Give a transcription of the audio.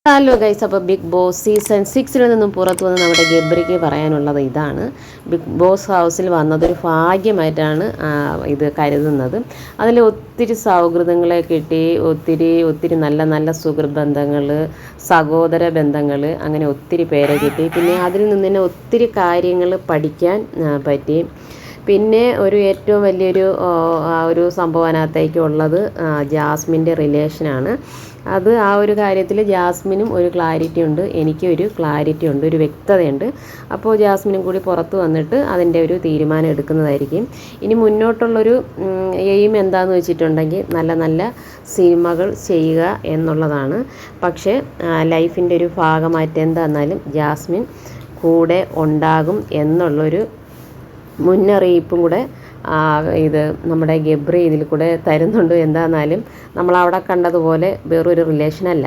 Hello guys, അപ്പോൾ big boss season 6 നിന്നും പുറത്തു വന്ന് നമ്മുടെ ഗബ്രിക്ക് പറയാനുള്ളത് ഇതാണ്. ബിഗ് ബോസ് ഹൗസിൽ വന്നതൊരു ഭാഗ്യമായിട്ടാണ് ഇത് കരുതുന്നത്. അതിൽ ഒത്തിരി സൗഹൃദങ്ങളെ കിട്ടി, ഒത്തിരി നല്ല നല്ല സുഹൃത്ത് ബന്ധങ്ങൾ, സഹോദര ബന്ധങ്ങൾ, അങ്ങനെ ഒത്തിരി പേരെ കിട്ടി. പിന്നെ അതിൽ നിന്ന് തന്നെ ഒത്തിരി കാര്യങ്ങൾ പഠിക്കാൻ പറ്റി. പിന്നെ ഏറ്റവും വലിയൊരു ഒരു സംഭവം അതിനകത്തേക്കുള്ളത് ജാസ്മിൻ്റെ റിലേഷനാണ്. അത് ഒരു കാര്യത്തിൽ ജാസ്മിനും ഒരു ക്ലാരിറ്റി ഉണ്ട്, എനിക്കും ഒരു ക്ലാരിറ്റി ഉണ്ട്, ഒരു വ്യക്തതയുണ്ട്. അപ്പോൾ ജാസ്മിനും കൂടി പുറത്ത് വന്നിട്ട് അതിൻ്റെ ഒരു തീരുമാനം എടുക്കുന്നതായിരിക്കും. ഇനി മുന്നോട്ടുള്ളൊരു എയിം എന്താണെന്ന് വെച്ചിട്ടുണ്ടെങ്കിൽ നല്ല നല്ല സിനിമകൾ ചെയ്യുക എന്നുള്ളതാണ്. പക്ഷേ ലൈഫിൻ്റെ ഒരു ഭാഗമായിട്ട് എന്താണെന്നാലും ജാസ്മിൻ കൂടെ ഉണ്ടാകും എന്നുള്ളൊരു മുന്നറിയിപ്പും കൂടെ ഇത് നമ്മുടെ ഗബ്രി ഇതിൽ കൂടെ തരുന്നുണ്ട്. എന്താണെന്നാലും നമ്മളവിടെ കണ്ടതുപോലെ വേറൊരു റിലേഷനല്ല.